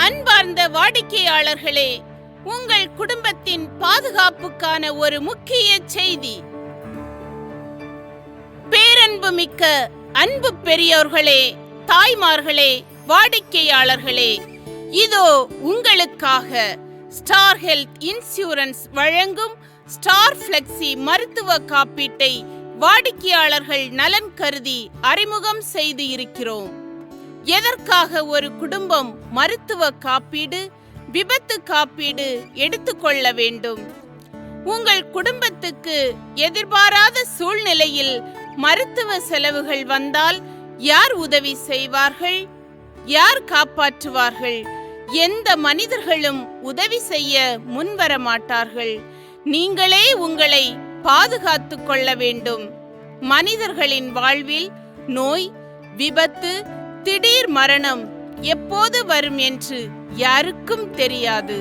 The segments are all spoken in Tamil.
அன்பார்ந்த வாடிக்கையாளர்களே, உங்கள் குடும்பத்தின் பாதுகாப்புக்கான ஒரு முக்கிய செய்தி. பேரன்புமிக்க அன்பு பெரியோர்களே, தாய்மார்களே, வாடிக்கையாளர்களே, இதோ உங்களுக்காக ஸ்டார் ஹெல்த் இன்சூரன்ஸ் வழங்கும் ஸ்டார் ஃப்ளெக்ஸி மருத்துவ காப்பீட்டை வாடிக்கையாளர்கள் நலன் கருதி அறிமுகம் செய்து இருக்கிறோம். எதற்காக ஒரு குடும்பம் மருத்துவ காப்பீடு, விபத்து காப்பீடு எடுத்துக்கொள்ள வேண்டும்? உங்கள் குடும்பத்துக்கு எதிர்பாராத சூழ்நிலையில் மருத்துவ செலவுகள் வந்தால் யார் உதவி செய்வார்கள்? யார் காப்பாற்றுவார்கள்? எந்த மனிதர்களும் உதவி செய்ய முன்வர மாட்டார்கள். நீங்களே உங்களை பாதுகாத்து கொள்ள வேண்டும். மனிதர்களின் வாழ்வில் நோய், விபத்து, திடீர் மரணம் எப்போது வரும் என்று யாருக்கும் தெரியாது.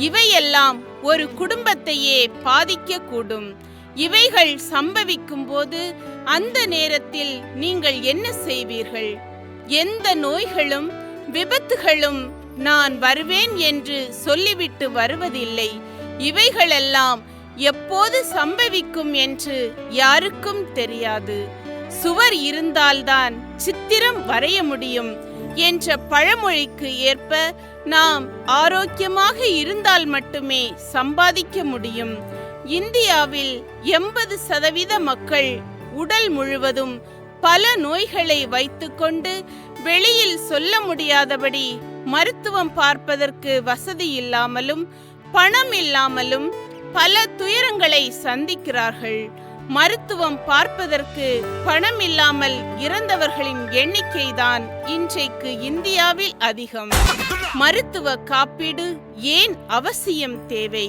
இவையெல்லாம் ஒரு குடும்பத்தையே பாதிக்கக்கூடும். இவைகள் சம்பவிக்கும் போது அந்த நேரத்தில் நீங்கள் என்ன செய்வீர்கள்? எந்த நோய்களும் விபத்துகளும் நான் வருவேன் என்று சொல்லிவிட்டு வருவதில்லை. இவைகளெல்லாம் எப்போது சம்பவிக்கும் என்று யாருக்கும் தெரியாது. சுவர் இருந்தால்தான் சித்திரம் வரைய முடியும் என்ற பழமொழிக்கு ஏற்ப நாம் ஆரோக்கியமாக இருந்தால் மட்டுமே சம்பாதிக்க முடியும். இந்தியாவில் 80% மக்கள் உடல் முழுவதும் பல நோய்களை வைத்துக்கொண்டு வெளியில் சொல்ல முடியாதபடி மருத்துவம் பார்ப்பதற்கு வசதி இல்லாமலும் பணம் இல்லாமலும் பல துயரங்களை சந்திக்கிறார்கள். மருத்துவம் பார்ப்பதற்கு பணம் இல்லாமல் இறந்தவர்களின் எண்ணிக்கைதான் இன்றைக்கு இந்தியாவில் அதிகம். மருத்துவ காப்பீடு ஏன் அவசியம் தேவை?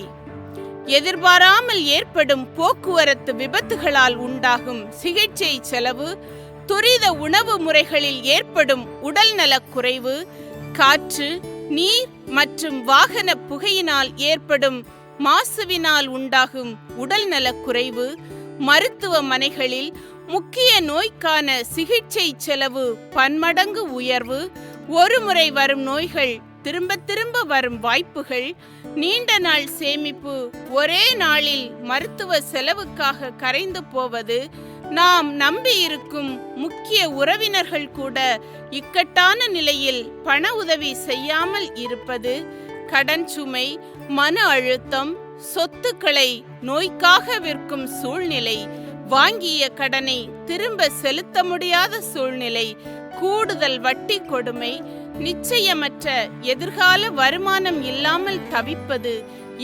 எதிர்பாராமல் ஏற்படும் போக்குவரத்து விபத்துகளால் உண்டாகும் சிகிச்சை செலவு, துரித உணவு முறைகளில் ஏற்படும் உடல்நலக் குறைவு, காற்று, நீர் மற்றும் வாகன புகையினால் ஏற்படும் மாசுவினால் உண்டாகும் உடல்நலக் குறைவு, மருத்துவமனைகளில் முக்கிய நோய்க்கான சிகிச்சை செலவு பன்மடங்கு உயர்வு, ஒரு முறை வரும் நோய்கள் திரும்ப திரும்ப வரும் வாய்ப்புகள், நீண்ட நாள் சேமிப்பு, ஒரே நாளில் மருத்துவ செலவுக்காக கரைந்து போவது, நாம் நம்பியிருக்கும் முக்கிய உறவினர்கள் கூட இக்கட்டான நிலையில் பண உதவி செய்யாமல் இருப்பது, கடன் சுமை, மன அழுத்தம், சொத்துக்களை நோய்க்காக விற்கும் சூழ்நிலை, வாங்கிய கடனை திரும்ப செலுத்த முடியாத சூழ்நிலை, கூடுதல் வட்டி கொடுமை, நிச்சயமற்ற எதிர்கால வருமானம் இல்லாமல் தவிப்பது,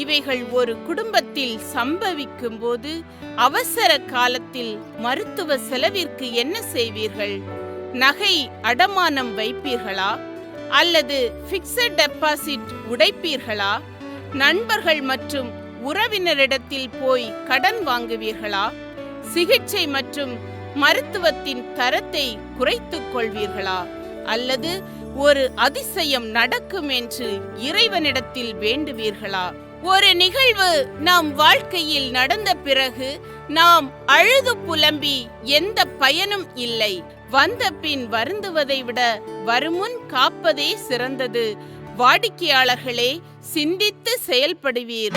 இவைகள் ஒரு குடும்பத்தில் சம்பவிக்கும் போது அவசர காலத்தில் மருத்துவ செலவிற்கு என்ன செய்வீர்கள்? நகை அடமானம் வைப்பீர்களா? அல்லது பிக்ஸட் டெபாசிட் உடைப்பீர்களா? நண்பர்கள் மற்றும் உறவினரிடத்தில் போய் கடன் வாங்குவீர்களா? சிகிச்சை மற்றும் மருத்துவத்தின் தரத்தை குறைத்துக் கொள்வீர்களா? அல்லது ஒரு அதிசயம் நடக்கும் என்று இறைவனிடத்தில் வேண்டுவீர்களா? ஒரு நிகழ்வு நம் வாழ்க்கையில் நடந்த பிறகு நாம் அழுது புலம்பி எந்த பயனும் இல்லை. வந்த பின் வருந்துவதை விட வருமுன் காப்பதே சிறந்தது. வாடிக்கையாளர்களே, சிந்தித்து செயல்படுவீர்.